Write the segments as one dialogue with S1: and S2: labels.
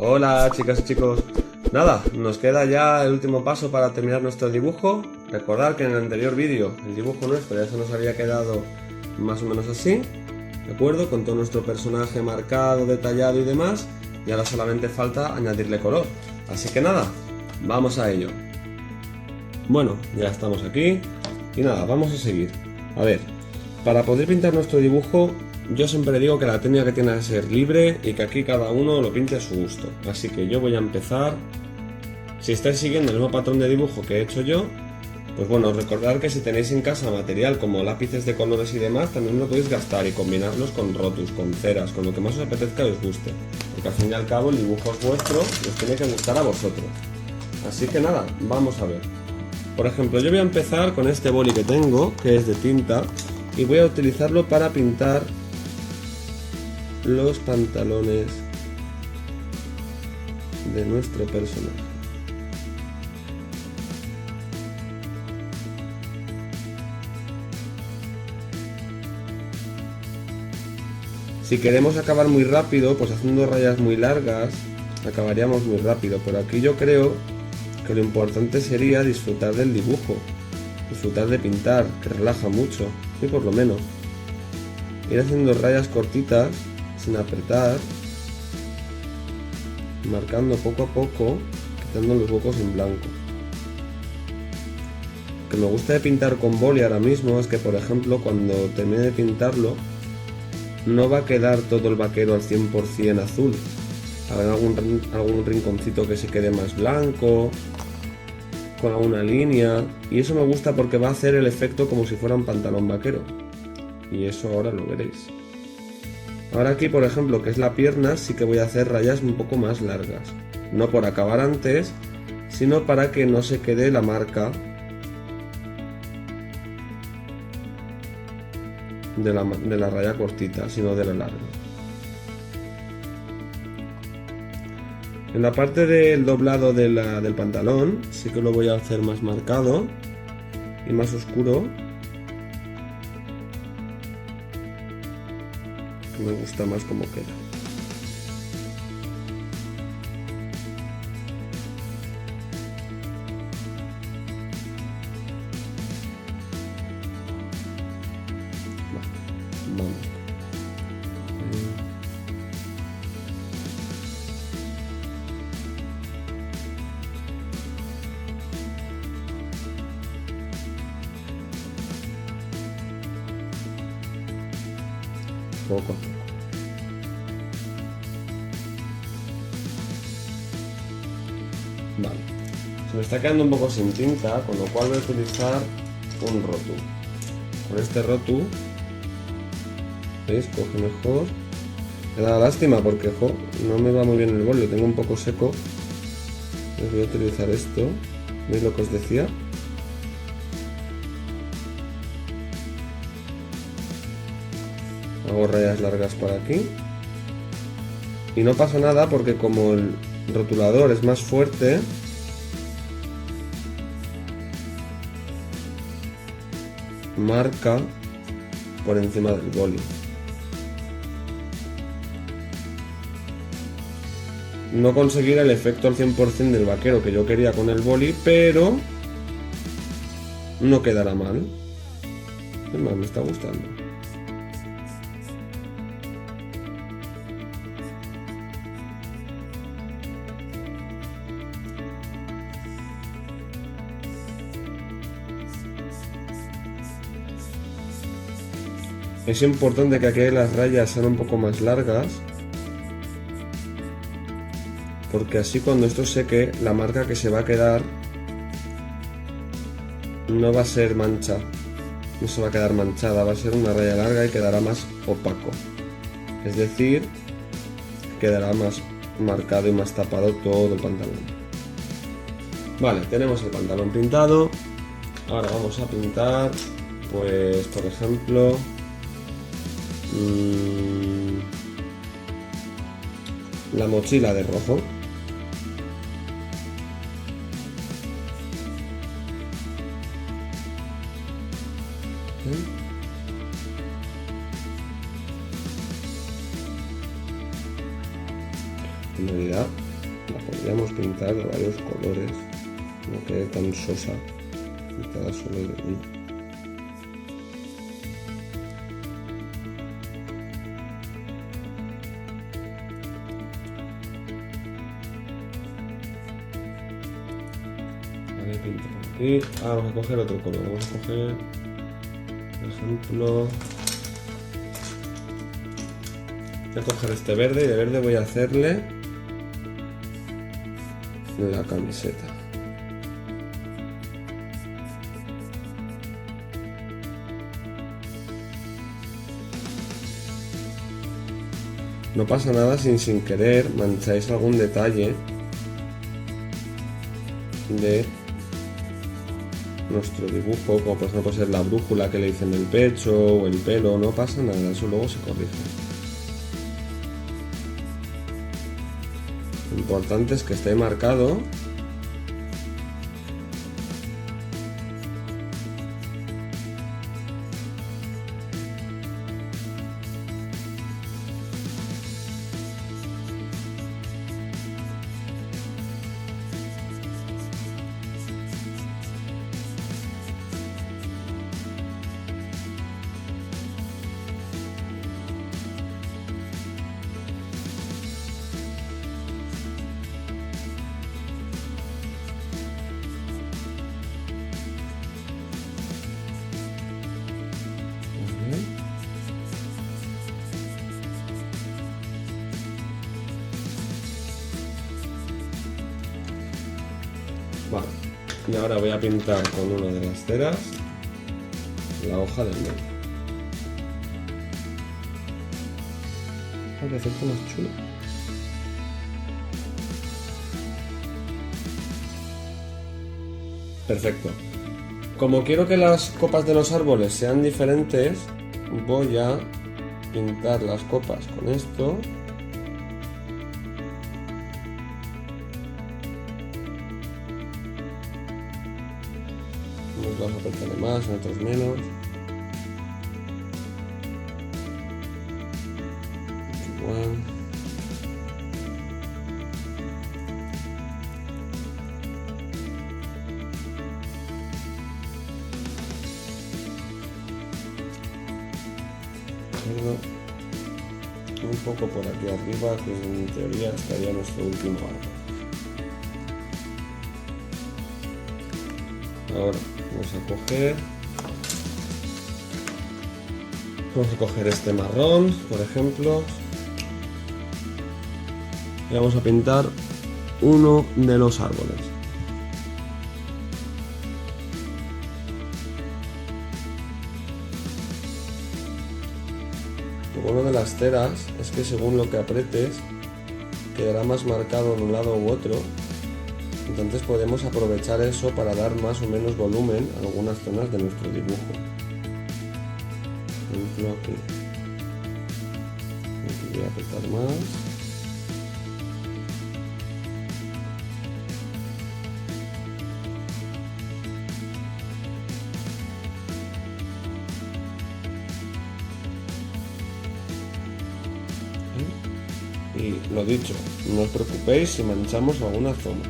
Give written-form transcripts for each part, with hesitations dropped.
S1: Hola chicas y chicos. Nada, nos queda ya el último paso para terminar nuestro dibujo. Recordad que en el anterior vídeo el dibujo nuestro ya se nos había quedado más o menos así, ¿de acuerdo? Con todo nuestro personaje marcado, detallado y demás. Y ahora solamente falta añadirle color. Así que nada, vamos a ello. Bueno, ya estamos aquí. Y nada, vamos a seguir. A ver, para poder pintar nuestro dibujo, yo siempre digo que la técnica tiene que ser libre y que aquí cada uno lo pinte a su gusto. Así que yo voy a empezar. Si estáis siguiendo el mismo patrón de dibujo que he hecho yo, pues bueno, recordad que si tenéis en casa material como lápices de colores y demás, también lo podéis gastar y combinarlos con rotus, con ceras, con lo que más os apetezca y os guste. Porque al fin y al cabo el dibujo es vuestro y os tiene que gustar a vosotros. Así que nada, vamos a ver. Por ejemplo, yo voy a empezar con este boli que tengo, que es de tinta, y voy a utilizarlo para pintar los pantalones de nuestro personaje. Si queremos acabar muy rápido, pues haciendo rayas muy largas, acabaríamos muy rápido. Pero aquí yo creo que lo importante sería disfrutar del dibujo, disfrutar de pintar, que relaja mucho, y por lo menos. Ir haciendo rayas cortitas, sin apretar, marcando poco a poco, quitando los huecos en blanco. Lo que me gusta de pintar con boli ahora mismo es que, por ejemplo, cuando termine de pintarlo, no va a quedar todo el vaquero al 100% azul. Habrá algún rinconcito que se quede más blanco, con alguna línea, y eso me gusta porque va a hacer el efecto como si fuera un pantalón vaquero. Y eso ahora lo veréis. Ahora aquí, por ejemplo, que es la pierna, sí que voy a hacer rayas un poco más largas. No por acabar antes, sino para que no se quede la marca de la raya cortita, sino de la larga. En la parte del doblado del pantalón sí que lo voy a hacer más marcado y más oscuro. Me gusta más como queda. Vamos. Poco a poco. Vale. Se me está quedando un poco sin tinta, con lo cual voy a utilizar un rotu. Con este rotu, ¿veis? Coge mejor. Me da lástima porque no me va muy bien el boli, lo tengo un poco seco. Entonces voy a utilizar esto. ¿Veis lo que os decía? Hago rayas largas por aquí. Y no pasa nada porque como el rotulador es más fuerte, marca por encima del boli. No conseguir el efecto al 100% del vaquero que yo quería con el boli, pero no quedará mal. Es más, me está gustando. Es importante que aquí las rayas sean un poco más largas, porque así cuando esto seque, la marca que se va a quedar no va a ser mancha, no se va a quedar manchada, va a ser una raya larga y quedará más opaco. Es decir, quedará más marcado y más tapado todo el pantalón. Vale, tenemos el pantalón pintado. Ahora vamos a pintar, pues por ejemplo, la mochila de rojo. Tonalidad podríamos pintar de varios colores, no quede tan sosa pintada solo de uno. Vale, pinto por aquí. Vamos a coger otro color, vamos a coger, por ejemplo, voy a coger este verde y de verde voy a hacerle la camiseta. No pasa nada si sin querer mancháis algún detalle de nuestro dibujo, como por ejemplo ser la brújula que le dicen el pecho o el pelo, no pasa nada, eso luego se corrige. Lo importante es que esté marcado. Vale, y ahora voy a pintar con una de las ceras la hoja del medio. Qué efecto más chulo. Perfecto. Como quiero que las copas de los árboles sean diferentes, voy a pintar las copas con esto. Unos vamos a apretarle más, en otros menos. Igual. Un poco por aquí arriba, que en teoría estaría nuestro último árbol. Ahora vamos a coger este marrón, por ejemplo, y vamos a pintar uno de los árboles. Lo bueno de las ceras es que según lo que apretes quedará más marcado en un lado u otro. Entonces podemos aprovechar eso para dar más o menos volumen a algunas zonas de nuestro dibujo. Por ejemplo aquí. Aquí voy a apretar más. Y lo dicho, no os preocupéis si manchamos alguna zona.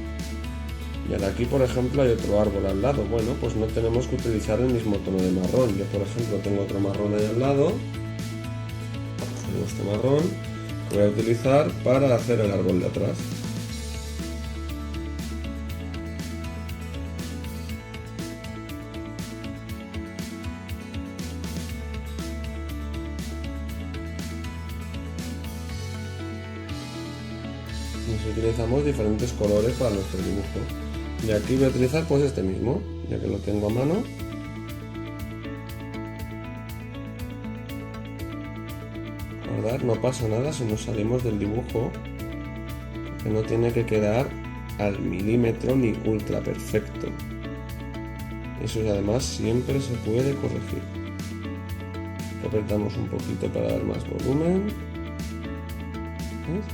S1: Y ahora aquí, por ejemplo, hay otro árbol al lado. Bueno, pues no tenemos que utilizar el mismo tono de marrón. Yo, por ejemplo, tengo otro marrón ahí al lado. Tengo este marrón que voy a utilizar para hacer el árbol de atrás. Nos utilizamos diferentes colores para nuestro dibujo. Y aquí voy a utilizar pues este mismo, ya que lo tengo a mano. Recordad, no pasa nada si nos salimos del dibujo, porque no tiene que quedar al milímetro ni ultra perfecto. Eso además siempre se puede corregir. Apretamos un poquito para dar más volumen. ¿Ves?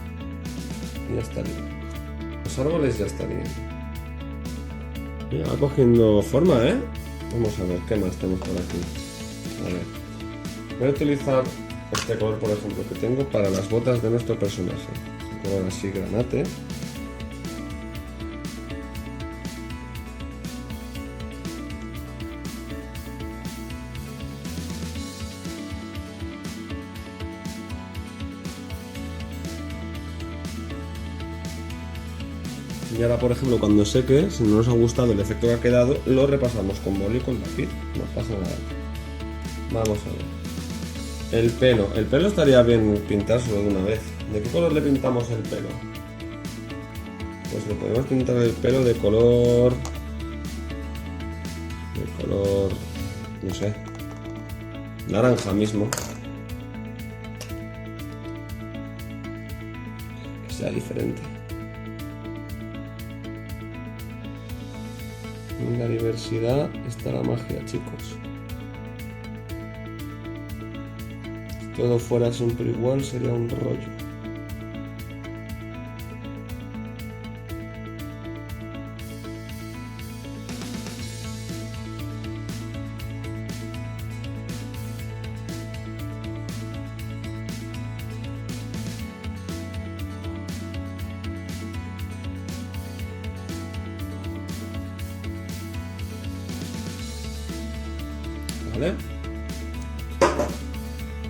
S1: Y ya estaría. Los árboles ya estarían. Ya va cogiendo forma, ¿eh? Vamos a ver qué más tenemos por aquí. A ver. Voy a utilizar este color, por ejemplo, que tengo para las botas de nuestro personaje. Un color así granate. Y ahora, por ejemplo, cuando seque, si no nos ha gustado el efecto que ha quedado, lo repasamos con boli y con lápiz. No pasa nada. Vamos a ver. El pelo estaría bien pintárselo de una vez. ¿De qué color le pintamos el pelo? Pues le podemos pintar el pelo de color... no sé, naranja mismo. Que sea diferente. En la diversidad está la magia, chicos. Si todo fuera siempre igual, sería un rollo. ¿Vale?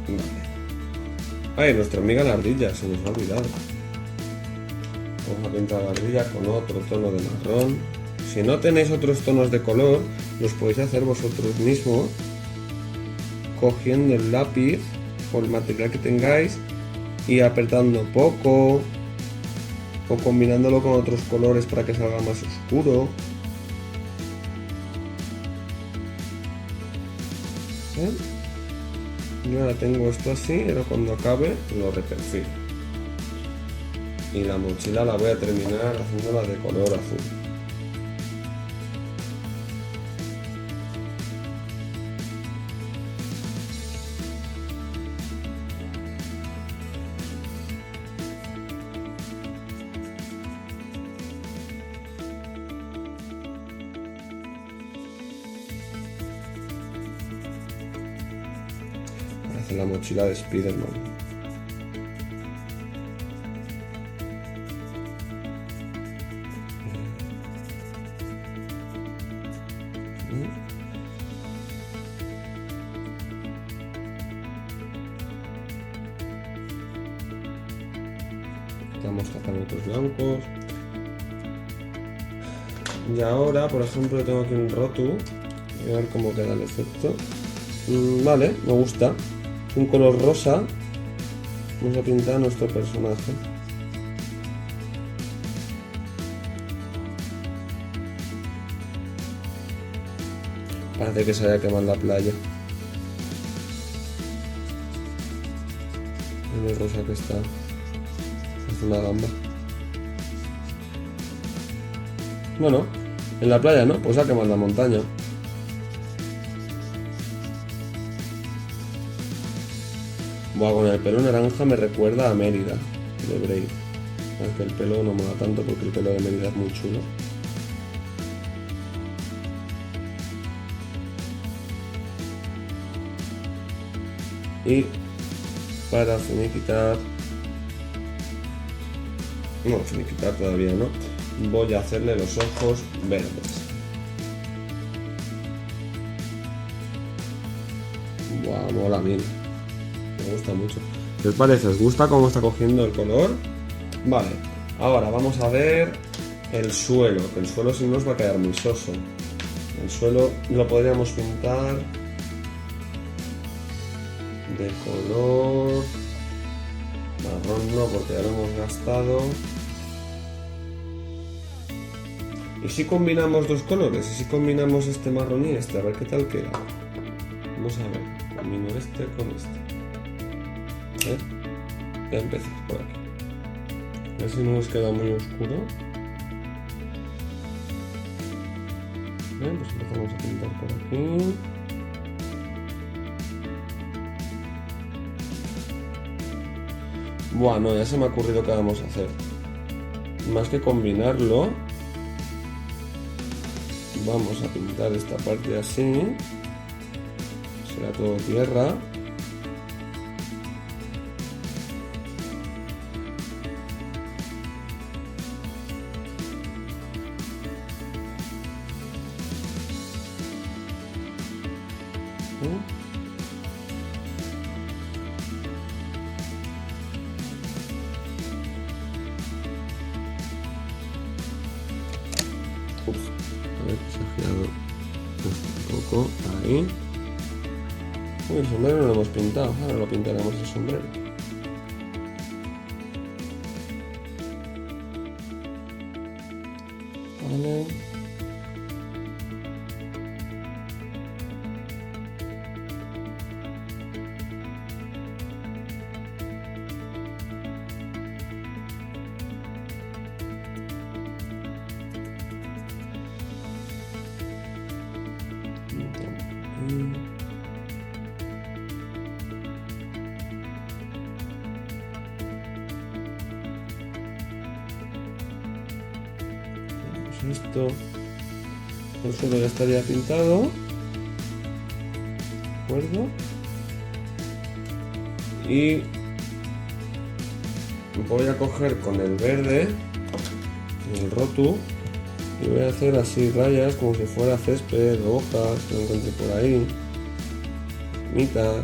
S1: Vale. Ay, nuestra amiga la ardilla, se nos ha olvidado. Vamos a pintar la ardilla con otro tono de marrón. Si no tenéis otros tonos de color, los podéis hacer vosotros mismos, cogiendo el lápiz o el material que tengáis y apretando poco, o combinándolo con otros colores para que salga más oscuro. Yo ahora tengo esto así, pero cuando acabe lo reperfilo. Y la mochila la voy a terminar haciéndola de color azul. La mochila de Spiderman. Vamos a tapar otros blancos. Y ahora, por ejemplo, tengo aquí un rotu. Voy a ver cómo queda el efecto. Vale, me gusta. Un color rosa. Vamos a pintar a nuestro personaje. Parece que se haya quemado en la playa. El rosa que está. Es una gamba. Bueno, en la playa, ¿no? Pues se ha quemado en la montaña. Buah, con el pelo naranja me recuerda a Mérida, de Brave. Aunque el pelo no mola tanto porque el pelo de Mérida es muy chulo. Y para finiquitar... No, finiquitar todavía no. Voy a hacerle los ojos verdes. Buah, mola bien. Me gusta mucho. ¿Qué os parece? ¿Os gusta cómo está cogiendo el color? Vale, ahora vamos a ver el suelo, que el suelo si no nos va a quedar muy soso. El suelo lo podríamos pintar de color marrón, no, porque ya lo hemos gastado. ¿Y si combinamos dos colores? ¿Y si combinamos este marrón y este? A ver qué tal queda. Vamos a ver, combino este con este. Ya empezamos por aquí. A ver si no nos queda muy oscuro. Bien, pues empezamos a pintar por aquí. Bueno, ya se me ha ocurrido qué vamos a hacer. Más que combinarlo, vamos a pintar esta parte así. Será todo tierra. demasiado. Un poco, ahí. Uy, el sombrero no lo hemos pintado, ahora lo pintaremos el sombrero. Vale. Esto, el suelo ya estaría pintado, ¿de acuerdo? Y voy a coger con el verde, el rotu, y voy a hacer así rayas como si fuera césped, hojas que encuentre por ahí, mitas.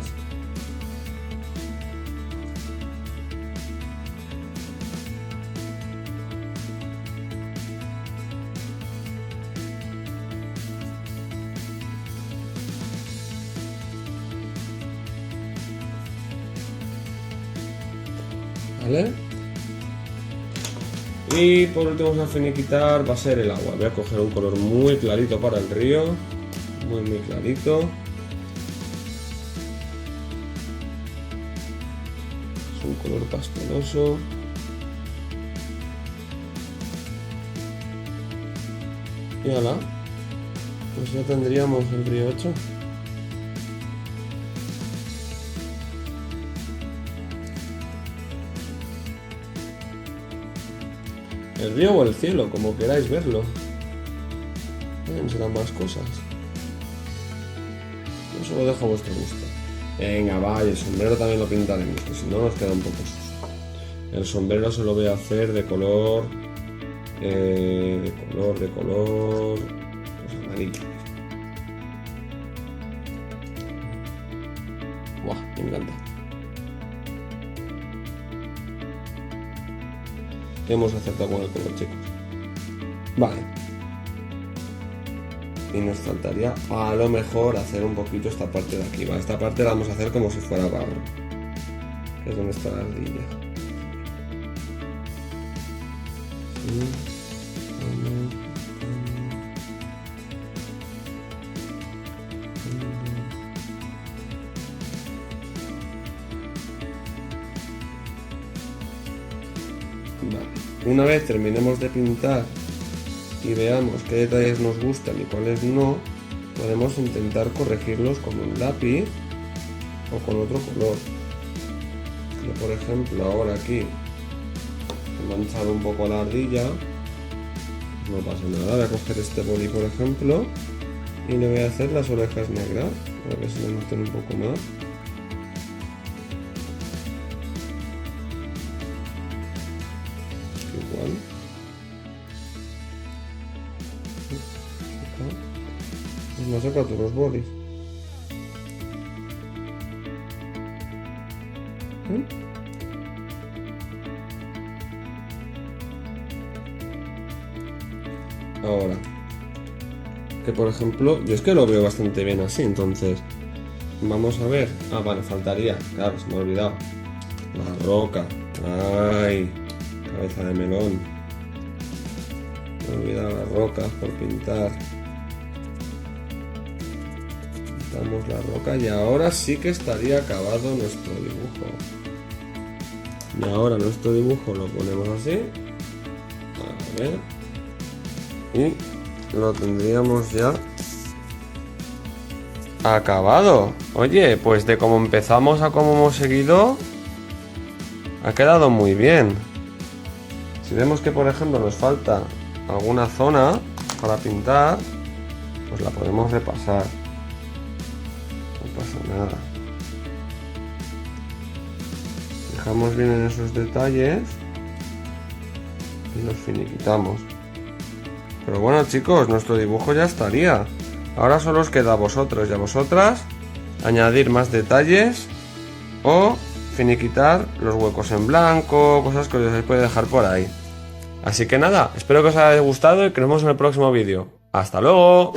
S1: ¿Vale? Y por último vamos a finiquitar, va a ser el agua. Voy a coger un color muy clarito para el río, muy clarito. Es un color pasteloso. Y ala, pues ya tendríamos el río hecho. El río o el cielo, como queráis verlo. Serán más cosas. Eso lo dejo a vuestro gusto. Venga, vaya, el sombrero también lo pintaremos, que si no nos queda un poco susto. El sombrero se lo voy a hacer de color... de color... pues amarillo. Buah, me encanta. Hemos acertado con el color, chicos. Vale. Y nos faltaría a lo mejor hacer un poquito esta parte de aquí, ¿vale? Esta parte la vamos a hacer como si fuera barro, que es donde está la ardilla. Vale. Una vez terminemos de pintar y veamos qué detalles nos gustan y cuáles no, podemos intentar corregirlos con un lápiz o con otro color. Yo, por ejemplo, ahora aquí he manchado un poco la ardilla, no pasa nada. Voy a coger este boli, por ejemplo, y le voy a hacer las orejas negras para que se le noten un poco más. Igual. No saca todos los bolis. Ahora, que por ejemplo, yo es que lo veo bastante bien así, entonces vamos a ver. Ah, vale, faltaría, claro, se me ha olvidado la roca. Ay, cabeza de melón. Me he olvidado las rocas por pintar. Pintamos la roca y ahora sí que estaría acabado nuestro dibujo. Y ahora nuestro dibujo lo ponemos así. A ver. Y lo tendríamos ya acabado. Oye, pues de cómo empezamos a cómo hemos seguido, ha quedado muy bien. Si vemos que, por ejemplo, nos falta alguna zona para pintar, pues la podemos repasar. No pasa nada. Fijamos bien en esos detalles y los finiquitamos. Pero bueno, chicos, nuestro dibujo ya estaría. Ahora solo os queda a vosotros y a vosotras añadir más detalles o finiquitar los huecos en blanco, cosas que os puede dejar por ahí. Así que nada, espero que os haya gustado y que nos vemos en el próximo vídeo. ¡Hasta luego!